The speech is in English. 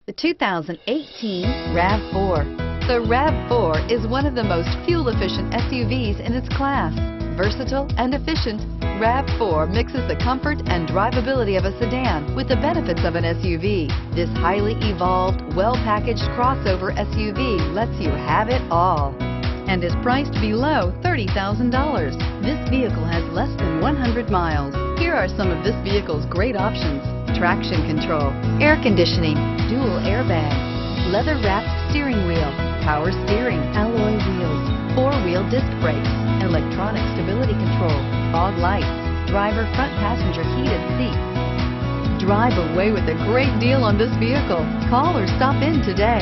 The 2018 RAV4. The RAV4 is one of the most fuel-efficient SUVs in its class. Versatile and efficient, RAV4 mixes the comfort and drivability of a sedan with the benefits of an SUV. This highly evolved, well-packaged crossover SUV lets you have it all and is priced below $30,000. This vehicle has less than 100 miles. Here are some of this vehicle's great options: traction control, air conditioning, dual airbags, leather-wrapped steering wheel, power steering, alloy wheels, four-wheel disc brakes, electronic stability control, fog lights, driver front passenger heated seats. Drive away with a great deal on this vehicle. Call or stop in today.